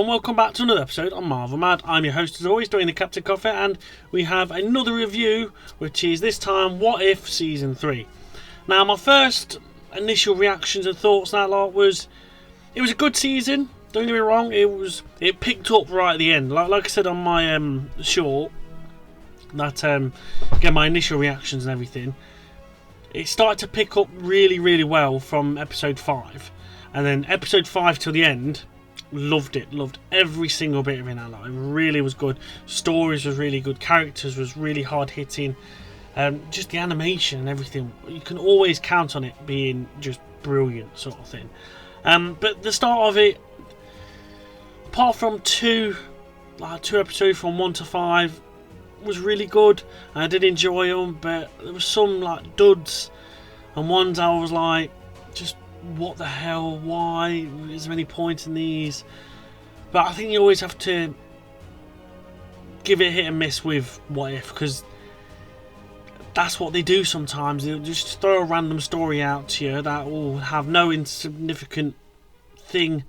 and welcome back to another episode on Marvel Mad. I'm your host as always, doing the Captain Coffee, and we have another review, which is this time What If Season 3. Now, my first initial reactions and thoughts on that lot was, it was a good season, don't get me wrong, it picked up right at the end. Like I said on my short, that again, my initial reactions and everything, it started to pick up really, really well from episode 5. And then episode 5 till the end, loved it. Loved every single bit of it. It really was good. Stories was really good. Characters was really hard hitting. Just the animation and everything. You can always count on it being just brilliant, sort of thing. But the start of it, apart from two episodes from 1 to 5, was really good. I did enjoy them, but there was some like duds, and ones I was like, just what the hell? Why is there any point in these? But I think you always have to give it a hit and miss with What If, because that's what they do sometimes. They'll just throw a random story out to you that will have no insignificant thing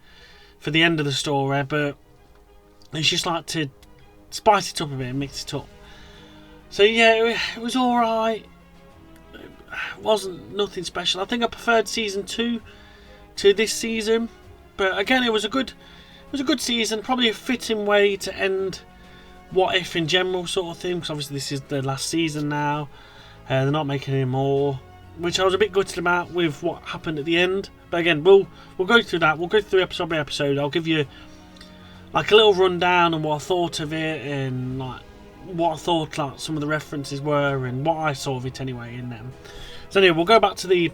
for the end of the story, but it's just like to spice it up a bit and mix it up. So yeah, it was alright. It wasn't nothing special. I think I preferred season 2 to this season, but again, it was a good season. Probably a fitting way to end What If in general, sort of thing, because obviously this is the last season now. They're not making any more, which I was a bit gutted about with what happened at the end. But again, we'll go through that. We'll go through episode by episode. I'll give you like a little rundown on what I thought of it, and like what I thought like some of the references were, and what I saw of it anyway in them. So anyway, we'll go back to the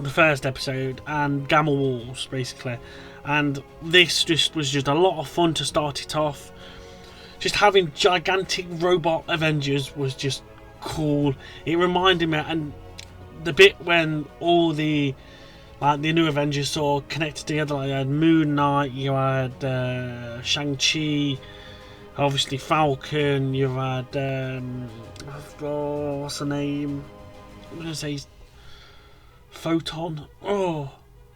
first episode and Gamma Walls, basically. And this was just a lot of fun to start it off. Just having gigantic robot Avengers was just cool. It reminded me, and the bit when all the new Avengers sort of connected together, like you had Moon Knight, you had Shang-Chi, obviously Falcon, you had what's the name? I'm going to say Photon. I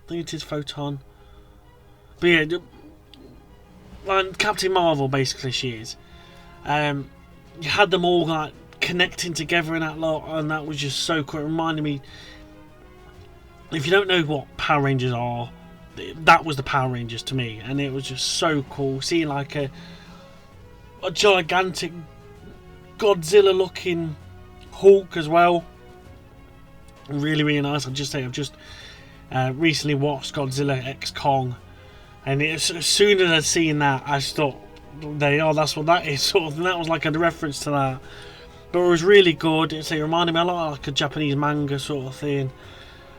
think it is Photon. But yeah, like Captain Marvel, basically she is. You had them all like connecting together in that lot, and that was just so cool. It reminded me, if you don't know what Power Rangers are, that was the Power Rangers to me, and it was just so cool seeing like a gigantic Godzilla looking Hulk as well. Really, really nice. I'll just say I've just recently watched Godzilla X Kong, and as soon as I'd seen that, I just thought, that's what that is, sort of, and that was like a reference to that. But it was really good. It reminded me a lot of like a Japanese manga sort of thing,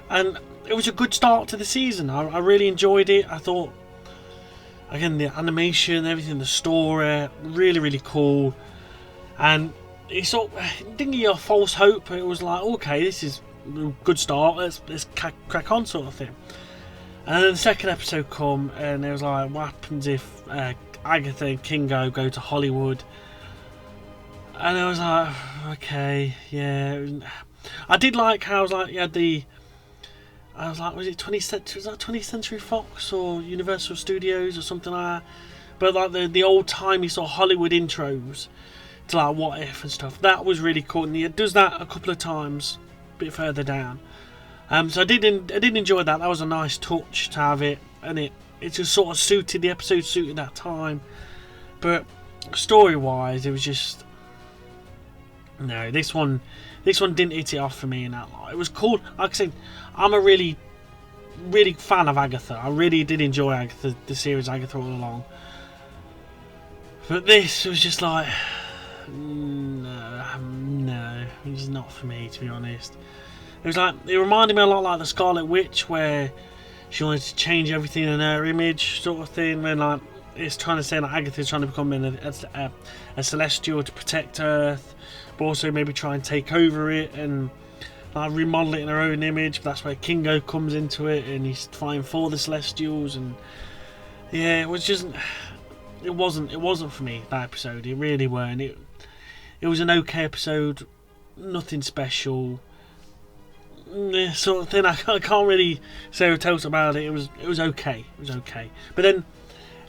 and it was a good start to the season. I really enjoyed it. I thought, again, the animation, everything, the story, really, really cool, and it didn't give you a false hope. It was like, okay, this is a good start, let's crack on, sort of thing. And then the second episode come, and it was like, what happens if Agatha and Kingo go to Hollywood? And I was like, okay, yeah. I did like how I was like, was it 20th Century Fox or Universal Studios or something like that? But like the old timey sort of Hollywood intros to like What If and stuff, that was really cool, and it does that a couple of times a bit further down. So I did enjoy that. That was a nice touch to have it, and it just sort of suited the episode, suited that time. But story wise, it was just, no, this one didn't hit it off for me in that lot. It was cool. Like I said, I'm a really, really fan of Agatha. I really did enjoy Agatha, the series Agatha, all along. But this was just like, no, it's not for me, to be honest. It was like, it reminded me a lot like the Scarlet Witch, where she wanted to change everything in her image, sort of thing. When like it's trying to say like Agatha's trying to become a celestial to protect Earth, but also maybe try and take over it and like remodel it in her own image. But that's where Kingo comes into it, and he's fighting for the Celestials. And yeah, it wasn't for me, that episode. It really weren't. It was an okay episode, nothing special, sort of thing. I can't really say what else about it. It was okay. But then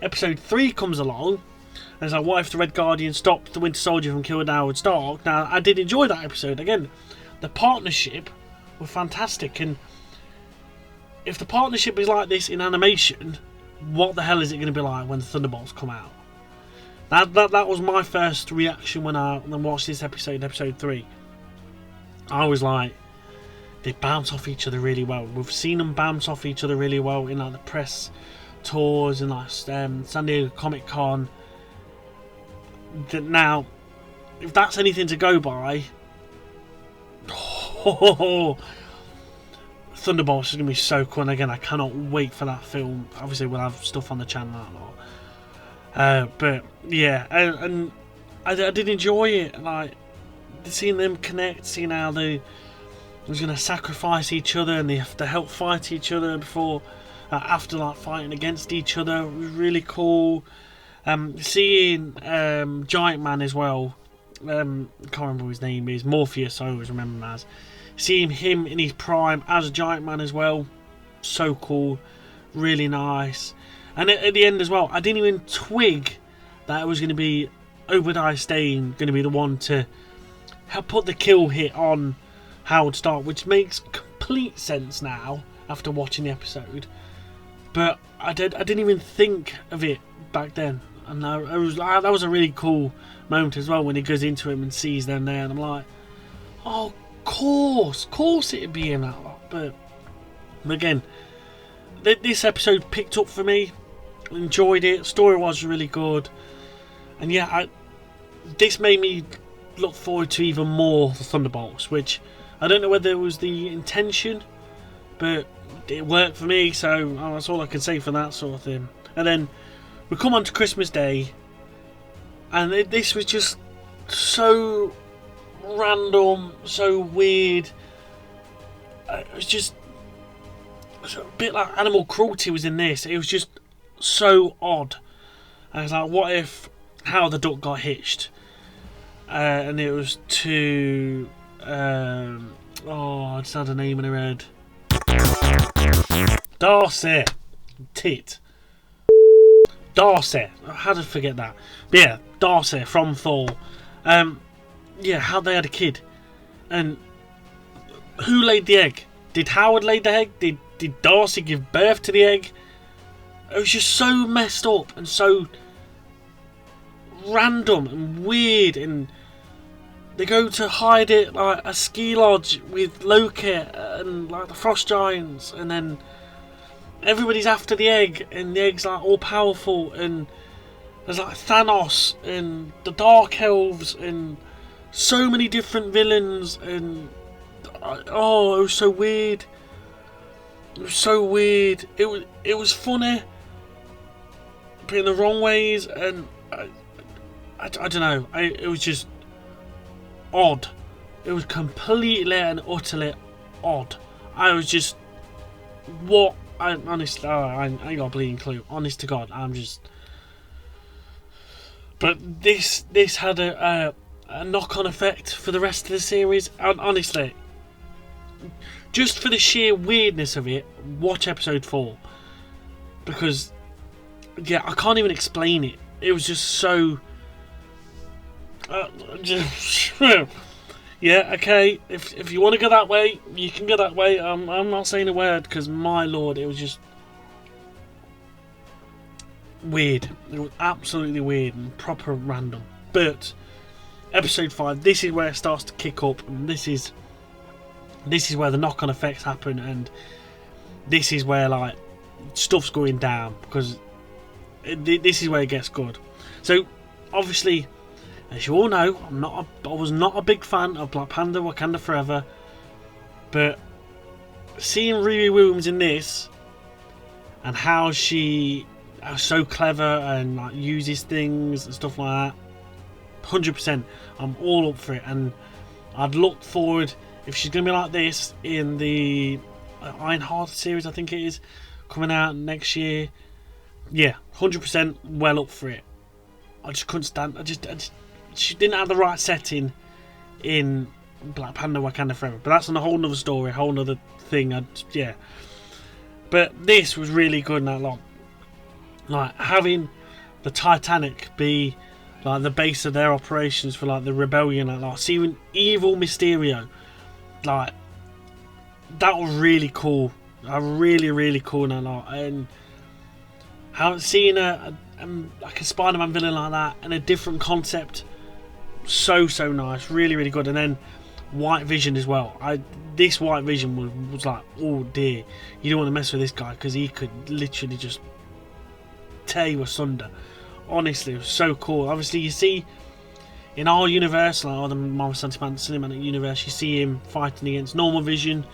episode 3 comes along, and it's like, what if the Red Guardian stopped the Winter Soldier from killing Howard Stark? Now, I did enjoy that episode. Again, the partnership were fantastic, and if the partnership is like this in animation, what the hell is it going to be like when the Thunderbolts come out? That was my first reaction when I watched this episode 3. I was like, they bounce off each other really well. We've seen them bounce off each other really well in like the press tours and like San Diego Comic Con. Now, if that's anything to go by, Thunderbolts is going to be so cool. And again, I cannot wait for that film. Obviously, we'll have stuff on the channel and all. But yeah, and I did enjoy it. Like seeing them connect, seeing how they was going to sacrifice each other and they have to help fight each other before, after like fighting against each other. It was really cool. Seeing Giant Man as well. I can't remember what his name is. Morpheus, I always remember him as. Seeing him in his prime as a Giant Man as well. So cool. Really nice. And at the end as well, I didn't even twig that it was going to be Obadiah Stane going to be the one to help put the kill hit on Howard Stark, which makes complete sense now after watching the episode. But I didn't even think of it back then, and that was a really cool moment as well when he goes into him and sees them there, and I'm like, oh, of course it'd be in that lot. But again, this episode picked up for me. Enjoyed it. Story was really good, and yeah, this made me look forward to even more the Thunderbolts, which I don't know whether it was the intention, but it worked for me, so that's all I can say for that sort of thing. And then we come on to Christmas Day, and this was just so random, so weird. It was just a bit like animal cruelty was in this. It was just so odd. I was like, what if How the Duck got hitched? And it was to I just had a name in her head. Darcy. Darcy. How did I forget that? But yeah, Darcy from Thor. Yeah, how they had a kid. And who laid the egg? Did Howard lay the egg? Did Darcy give birth to the egg? It was just so messed up and so random and weird, and they go to hide it like a ski lodge with Loki and like the Frost Giants, and then everybody's after the egg, and the egg's like all powerful, and there's like Thanos and the Dark Elves and so many different villains, and it was so weird. It was so weird. It was funny, but in the wrong ways, and I don't know. It was just odd. It was completely and utterly odd. I was just, what? Honestly, I ain't got a bleeding clue. Honest to God, I'm just. But this had a knock-on effect for the rest of the series. And honestly, just for the sheer weirdness of it, watch episode 4. Because, yeah, I can't even explain it. It was just so. Yeah, okay. If you want to go that way, you can go that way. I'm not saying a word, because my lord, it was just weird. It was absolutely weird and proper random. But episode 5, this is where it starts to kick up, and this is where the knock-on effects happen, and this is where like stuff's going down, because this is where it gets good. So obviously, as you all know, I was not a big fan of Black Panther: Wakanda Forever, but seeing Riri Williams in this and how she is so clever and like uses things and stuff like that, 100%, I'm all up for it. And I'd look forward, if she's going to be like this in the Ironheart series, I think it is, coming out next year. Yeah, 100% well up for it. I just couldn't stand. She didn't have the right setting in Black Panther: Wakanda Forever, but that's on a whole nother story, a whole nother thing. Yeah, but this was really good in that lot. Like having the Titanic be like the base of their operations for like the rebellion, like seeing evil Mysterio, like that was really cool. Really cool, and how seeing like a Spider-Man villain like that and a different concept, so nice, really good. And then White Vision as well. This White Vision was like, oh dear, you don't want to mess with this guy because he could literally just tear you asunder. Honestly, it was so cool. Obviously, you see in our universe, like the Marvel Cinematic Universe, you see him fighting against Normal Vision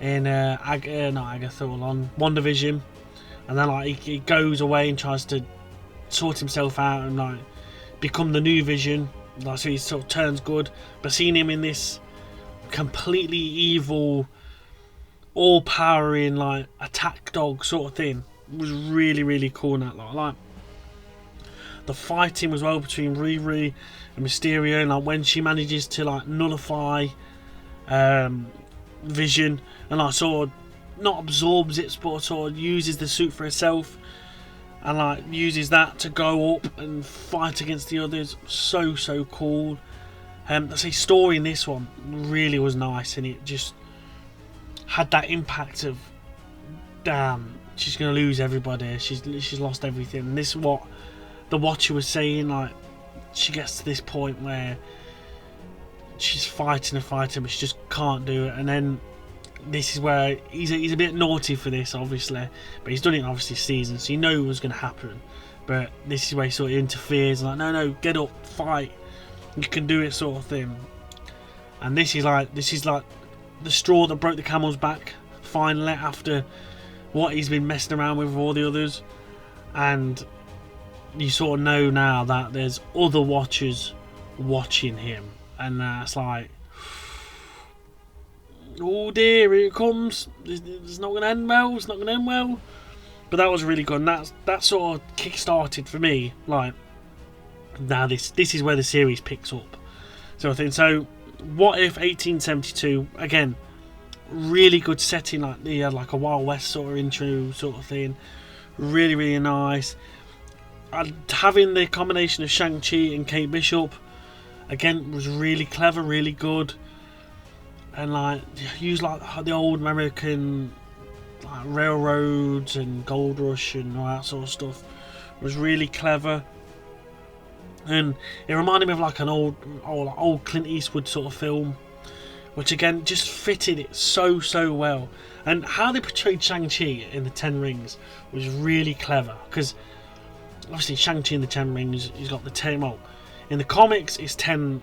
in not Agatha, on WandaVision, and then like he goes away and tries to sort himself out and like become the new Vision. Like, so he sort of turns good. But seeing him in this completely evil, all-powering like attack dog sort of thing was really cool. And that like the fighting as well between Riri and Mysterio, and like when she manages to like nullify Vision and like sort of not absorbs it, but sort of uses the suit for herself and like uses that to go up and fight against the others. So cool. I say story in this one really was nice, and it just had that impact of, damn, she's gonna lose everybody, she's lost everything. And this is what the Watcher was saying, like she gets to this point where she's fighting, but she just can't do it. And then this is where he's a bit naughty for this, obviously, but he's done it obviously season, so you know it was going to happen. But this is where he sort of interferes, like no, get up, fight, you can do it, sort of thing. And this is like the straw that broke the camel's back, finally, after what he's been messing around with all the others. And you sort of know now that there's other Watchers watching him, and that's like, oh dear, here it comes. It's not going to end well. It's not going to end well. But that was really good. And that sort of kick-started for me. Like, now this is where the series picks up. So I think, so what if 1872, again, really good setting, like the like a Wild West sort of intro sort of thing. Really nice. And having the combination of Shang-Chi and Kate Bishop, again, was really clever, really good. And like use like the old American like railroads and gold rush and all that sort of stuff was really clever. And it reminded me of like an old Clint Eastwood sort of film, which again just fitted it so well. And how they portrayed Shang-Chi in the Ten Rings was really clever, because obviously Shang-Chi in the Ten Rings, he's got the 10, well, in the comics it's 10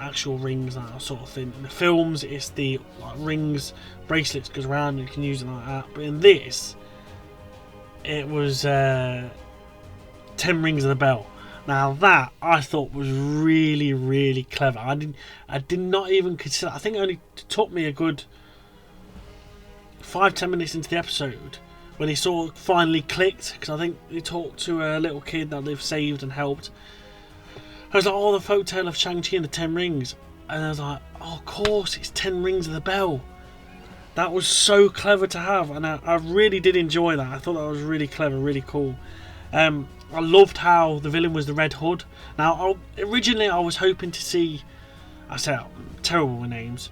actual rings, that sort of thing. In the films it's the like rings, bracelets goes around and you can use it like that. But in this it was 10 rings of the bell. Now that I thought was really clever. I did not even consider. I think it only took me a good 5-10 minutes into the episode when he sort of finally clicked, because I think he talked to a little kid that they've saved and helped. I was like, oh, the folktale of Shang-Chi and the 10 rings. And I was like, oh, of course, it's 10 rings of the bell. That was so clever to have, and I really did enjoy that. I thought that was really clever, really cool. I loved how the villain was the Red Hood. Now, originally I was hoping to see, I say I'm terrible with names,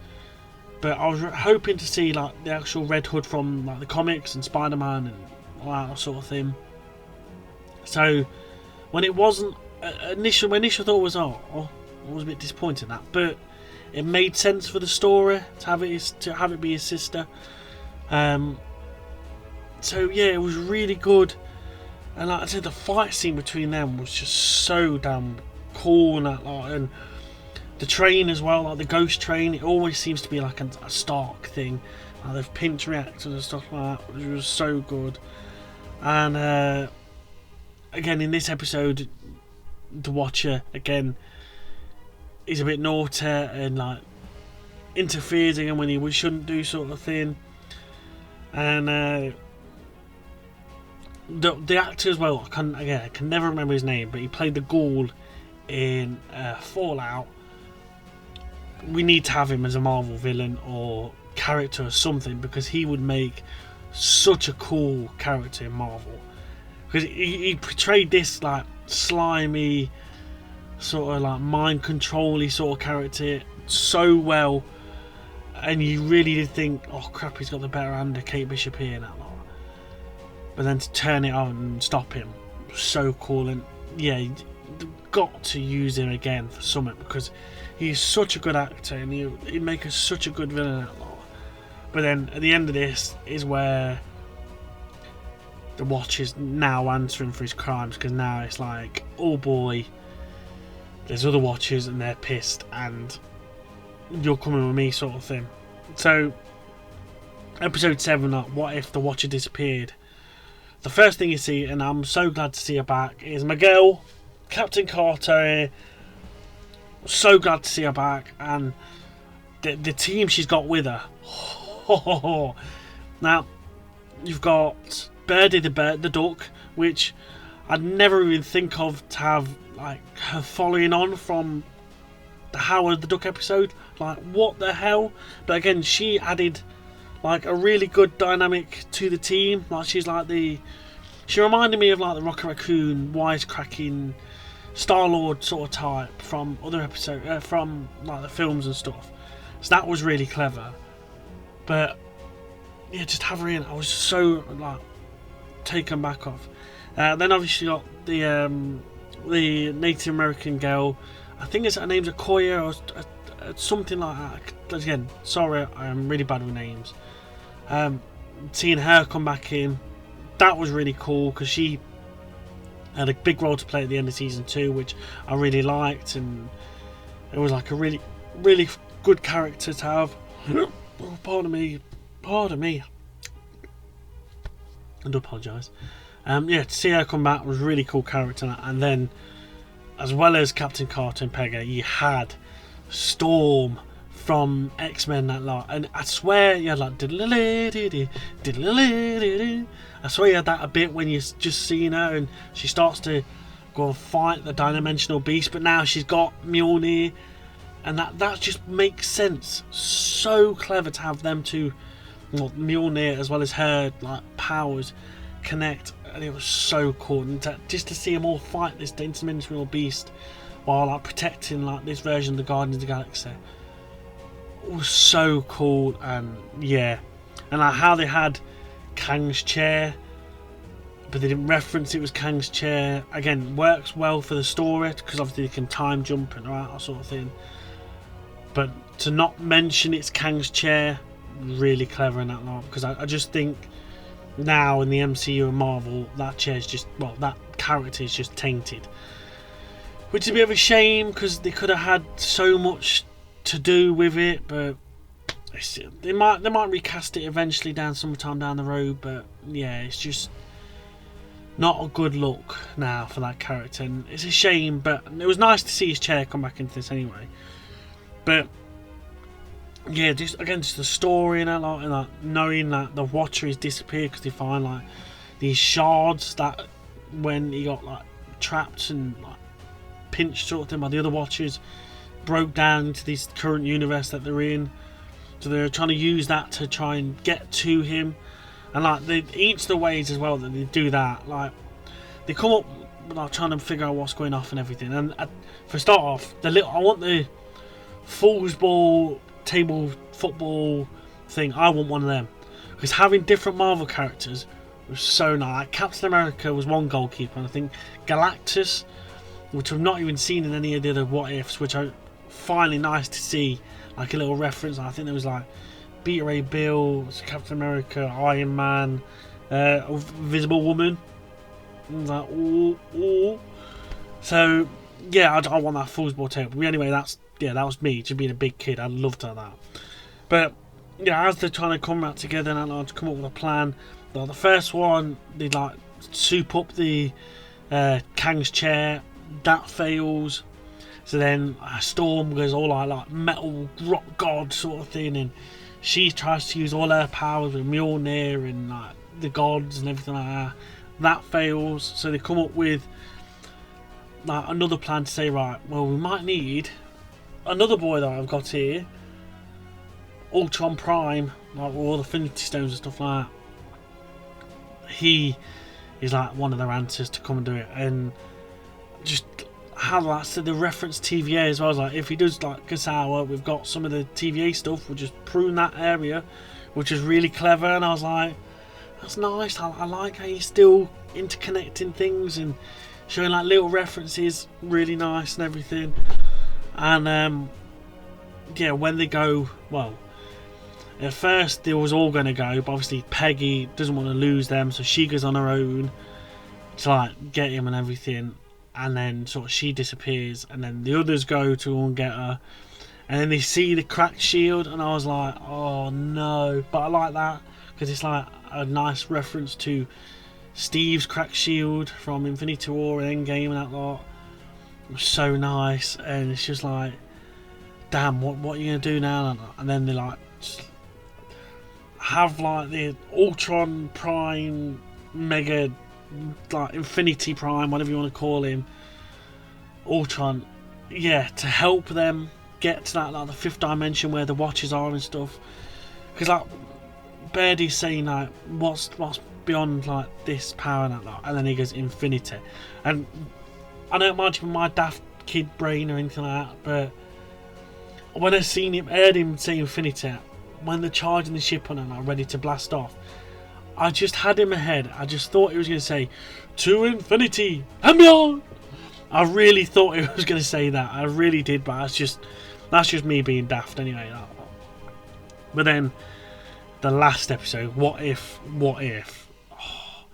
but I was hoping to see like the actual Red Hood from like the comics and Spider-Man and all that sort of thing. So when it wasn't, my initial thought was, I was a bit disappointed in that, but it made sense for the story to have it be his sister. So yeah, it was really good. And like I said, the fight scene between them was just so damn cool, and and the train as well, like the ghost train, it always seems to be like a Stark thing. Like they've pinch reactors and stuff like that, which was so good. And again, in this episode, the Watcher again is a bit naughty and like interferes again when he shouldn't do, sort of thing. And the actor as well, I can never remember his name, but he played the Ghoul in Fallout. We need to have him as a Marvel villain or character or something, because he would make such a cool character in Marvel. Because he portrayed this like slimy, sort of like mind control-y sort of character so well, and you really did think, oh crap, he's got the better hand of Kate Bishop here and that lot. But then to turn it on and stop him, so cool. And yeah, you've got to use him again for Summit, because he's such a good actor and he'd make us such a good villain that lot. But then at the end of this is where the Watch is now answering for his crimes, because now it's like, oh boy, there's other Watchers and they're pissed and you're coming with me sort of thing. So episode 7, what if the Watcher disappeared? The first thing you see, and I'm so glad to see her back, is Miguel, Captain Carter. So glad to see her back, and the team she's got with her. Now you've got Birdie the duck, which I'd never even think of to have like her following on from the Howard the Duck episode. Like, what the hell? But again, she added like a really good dynamic to the team. Like, she's like she reminded me of like the Rocket Raccoon, wisecracking Star-Lord sort of type from other episodes, from like the films and stuff. So that was really clever. But yeah, just have her in, I was so like taken back off. Then obviously got the Native American girl. I think her name's Okoye or something like that. Again, sorry, I'm really bad with names. Seeing her come back in, that was really cool, because she had a big role to play at the end of season 2, which I really liked, and it was like a really, really good character to have. Oh, pardon me. I do apologise. Yeah, to see her come back was a really cool character. And then, as well as Captain Carter and Pega, you had Storm from X-Men, that lot. And I swear you had like I swear you had that a bit when you just seen her and she starts to go and fight the dimensional beast, but now she's got Mjolnir, and that just makes sense. So clever to have them two, well, Mjolnir as well as her like powers connect, and it was so cool. And just to see them all fight this interdimensional beast while like protecting like this version of the Guardians of the Galaxy, it was so cool. And yeah, and like how they had Kang's chair, but they didn't reference it was Kang's chair. Again, works well for the story, because obviously they can time jump and all that sort of thing. But to not mention it's Kang's chair, really clever in that lot, because I just think now in the MCU and Marvel, that chair's just, well, that character is just tainted, which is a bit of a shame, because they could have had so much to do with it. But they might recast it eventually sometime down the road. But yeah, it's just not a good look now for that character, and it's a shame. But it was nice to see his chair come back into this anyway. But yeah, just the story and that lot, and like knowing that the Watcher has disappeared because they find like these shards that when he got like trapped and like pinched sort of thing by the other Watchers, broke down into this current universe that they're in. So they're trying to use that to try and get to him, and like each of the ways as well that they do that, like they come up like trying to figure out what's going off and everything. And for start off, I want the foosball table football thing. I want one of them, because having different Marvel characters was so nice. Like Captain America was one goalkeeper, and I think Galactus, which I've not even seen in any of the other what ifs, which are finally nice to see, like a little reference. I think there was like Beta Ray Bill, Captain America, Iron Man, Invisible Woman. And I was like, ooh. So yeah, I want that foosball table. But anyway, that was me, just being a big kid. I loved that. But yeah, as they're trying to come back together and like to come up with a plan, the first one they like soup up the Kang's chair. That fails. So then Storm goes all like metal rock god sort of thing, and she tries to use all her powers with Mjolnir and like the gods and everything like that. That fails. So they come up with like another plan to say, right, well, we might need another boy that I've got here, Ultron Prime, like all the Infinity Stones and stuff like that. He is like one of their answers to come and do it. And just how that's the reference TVA as well. I was like, if he does like Gasawa, we've got some of the TVA stuff, we'll just prune that area, which is really clever. And I was like, that's nice. I like how you're still interconnecting things and showing like little references, really nice and everything. And yeah, when they go, well, at first they was all going to go, but obviously Peggy doesn't want to lose them, so she goes on her own to like get him and everything. And then sort of she disappears, and then the others go to go and get her, and then they see the cracked shield, and I was like, oh no. But I like that because it's like a nice reference to Steve's cracked shield from Infinity War and Endgame and that lot. It was so nice, and it's just like, damn, what are you gonna do now? And then they like just have like the Ultron Prime Mega, like Infinity Prime, whatever you want to call him, Ultron, yeah, to help them get to that like the fifth dimension where the Watchers are and stuff. Because like Birdie's saying like, what's beyond like this power and that lot, and then he goes infinity. And I don't mind from my daft kid brain or anything like that, but when I heard him say infinity, when they're charging the ship on and like ready to blast off, I just had in my head, I just thought he was going to say, to infinity and beyond. I really thought he was going to say that. I really did, but that's just me being daft anyway. But then, the last episode, What If? Oh,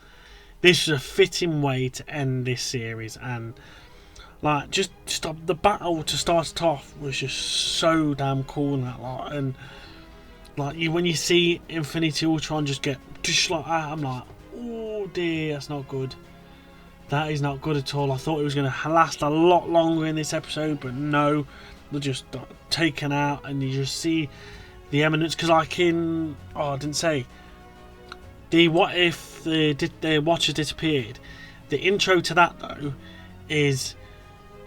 this was a fitting way to end this series, and like just the battle to start it off was just so damn cool and that lot. And like when you see Infinity Ultron just get just like that, I'm like, oh dear, that's not good. That is not good at all. I thought it was going to last a lot longer in this episode, but no, they're just taken out, and you just see the Eminence. Because I didn't say the What If the Watchers disappeared. The intro to that though is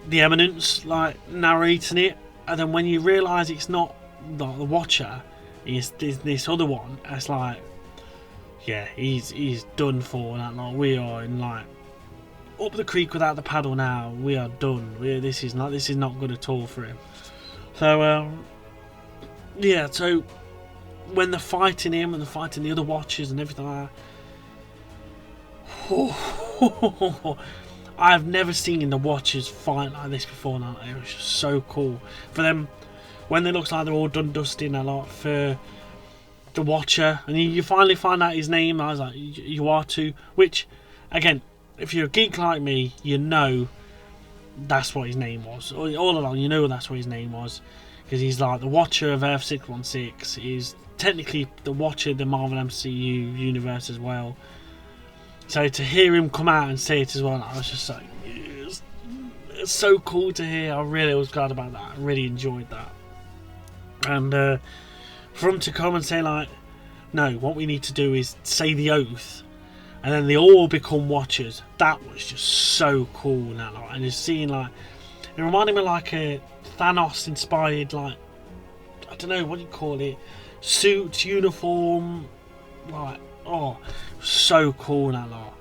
the Eminence like narrating it, and then when you realise it's not the Watcher, is this other one. It's like, yeah, he's done for that. Like we are in like up the creek without the paddle now. We are done. This is not good at all for him. So yeah. So when they're fighting him and they're fighting the other Watchers and everything like that, I've never seen the Watchers fight like this before. Now it was just so cool for them. When it looks like they're all done dusting a lot for the Watcher, and you finally find out his name. I was like, Uatu, which, again, if you're a geek like me, you know that's what his name was. All along, you know that's what his name was, because he's like the Watcher of Earth 616. He's technically the Watcher of the Marvel MCU universe as well. So to hear him come out and say it as well, I was just like, it's so cool to hear. I really was glad about that. I really enjoyed that. And for him to come and say like, no, what we need to do is say the oath, and then they all become Watchers. That was just so cool. And just seeing like, it reminded me like a Thanos inspired, like, I don't know what you call it, suit, uniform, like, oh, so cool that lot.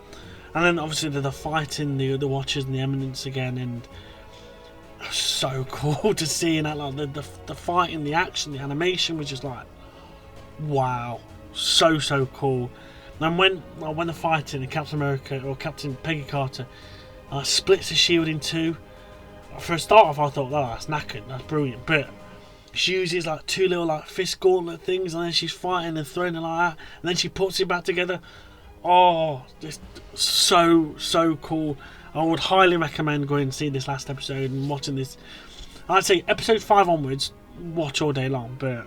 And then obviously they're fighting the Watchers and the Eminence again, and so cool to see that, like the fighting, the action, the animation was just like, wow, so cool. And when they're fighting, and Captain America or Captain Peggy Carter splits the shield in two. For a start off, I thought, oh, that's knackered, that's brilliant. But she uses like two little like fist gauntlet things, and then she's fighting and throwing it like that, and then she puts it back together. Oh, just so cool. I would highly recommend going and see this last episode and watching this. I'd say episode 5 onwards, watch all day long. But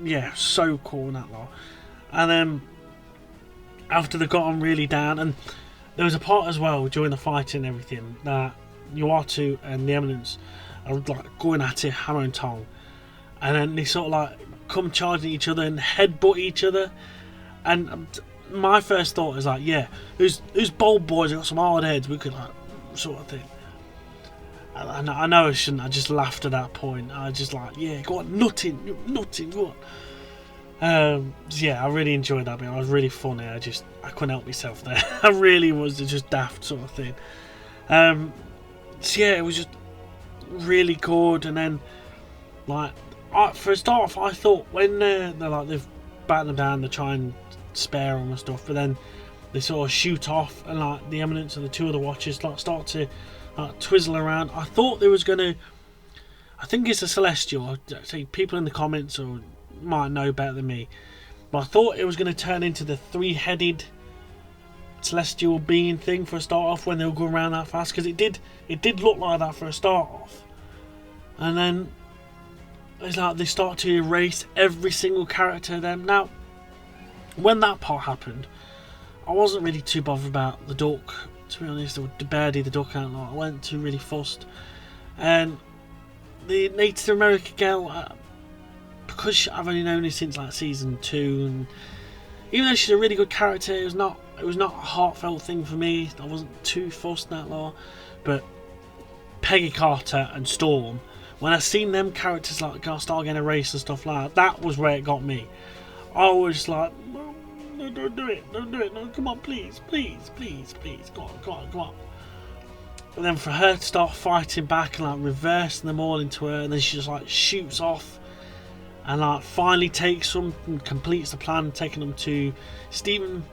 yeah, so cool in that lot. And then after they got on really down, and there was a part as well during the fighting and everything that Uatu and the Eminence are like going at it hammer and tong, and then they sort of like come charging each other and headbutt each other. And my first thought is like, yeah, who's bold boys got some hard heads, we could like sort of thing. And I know I shouldn't. I just laughed at that point. I just like, yeah, go on, nutting, go on. Yeah, I really enjoyed that bit. It was really funny. I couldn't help myself there. I really was just daft sort of thing. So yeah, it was just really good. And then like for a start off, I thought when they're like they've battened them down, they try and spare them and stuff, but then they sort of shoot off, and like the Eminence and the two other Watchers like start to twizzle around. I thought there was gonna, I think it's a Celestial. See, people in the comments or might know better than me, but I thought it was going to turn into the three-headed celestial being thing for a start off when they were going around that fast, because it did look like that for a start off, and then it's like they start to erase every single character of them. Now, when that part happened, I wasn't really too bothered about the duck, to be honest, or Birdie the duck outlaw. I wasn't too really fussed. And the Native American girl, because I've only known her since like season 2, and even though she's a really good character, it was not a heartfelt thing for me. I wasn't too fussed that law. But Peggy Carter and Storm, when I seen them characters like start getting erased and stuff like that was where it got me. I was like, no, don't do it, no, come on, please, go on. And then for her to start fighting back and like reversing them all into her, and then she just like shoots off and like finally takes them and completes the plan, taking them to Stephen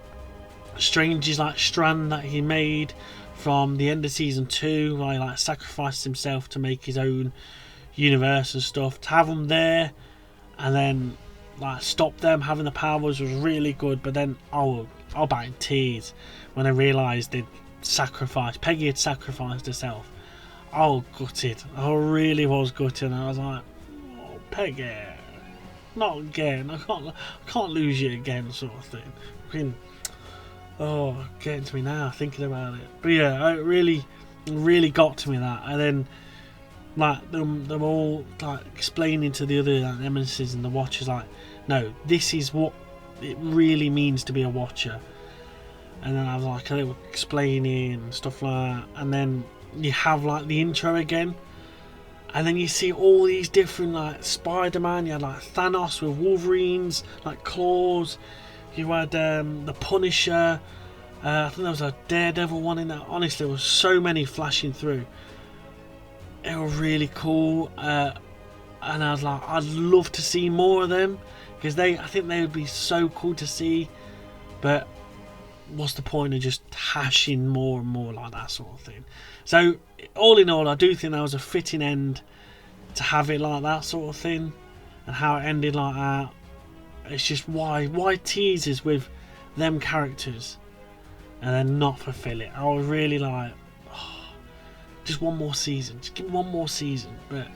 Strange's like strand that he made from the end of season 2, where he like sacrificed himself to make his own universe and stuff. To have them there and then like stop them having the powers was really good. But then I was back in tears when I realised Peggy had sacrificed herself. I was gutted. I really was gutted. And I was like, oh, Peggy, not again. I can't lose you again, sort of thing. I mean, oh, getting to me now thinking about it. But yeah, it really got to me, that. And then like them all like explaining to the other like, eminences and the Watchers, like, no, this is what it really means to be a Watcher. And then I was like, they were explaining and stuff like that. And then you have like the intro again, and then you see all these different like Spider-Man. You had like Thanos with Wolverine's like claws. You had the Punisher. I think there was a Daredevil one in that. Honestly, there was so many flashing through. It was really cool, and I was like, I'd love to see more of them, because I think they would be so cool to see. But what's the point of just hashing more and more like that sort of thing? So all in all, I do think that was a fitting end to have it like that sort of thing, and how it ended like that. It's just why teasers with them characters and then not fulfill it. I was really like, oh, just one more season, just give me one more season. But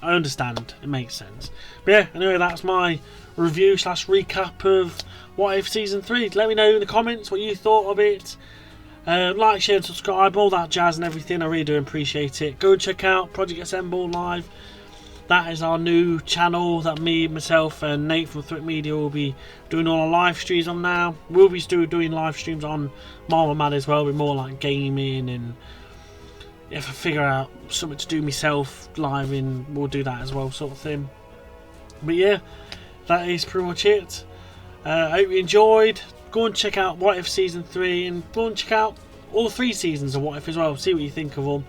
I understand, it makes sense. But yeah, anyway, that's my review / recap of What If Season 3. Let me know in the comments what you thought of it. Like, share and subscribe, all that jazz and everything. I really do appreciate it. Go and check out Project Assemble Live. That is our new channel that me, myself and Nate from thourght Media will be doing all our live streams on now. We'll be still doing live streams on Marvel Mad as well, with more like gaming, and if I figure out something to do myself live in, we'll do that as well, sort of thing. But yeah, that is pretty much it. I hope you enjoyed. Go and check out What If Season 3, and go and check out all 3 seasons of What If as well, see what you think of them.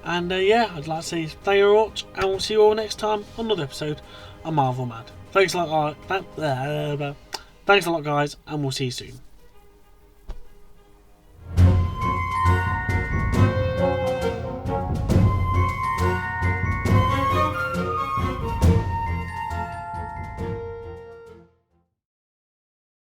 And yeah, I'd like to say thank you very much, and we'll see you all next time on another episode of Marvel Mad. Thanks a lot, guys, and we'll see you soon.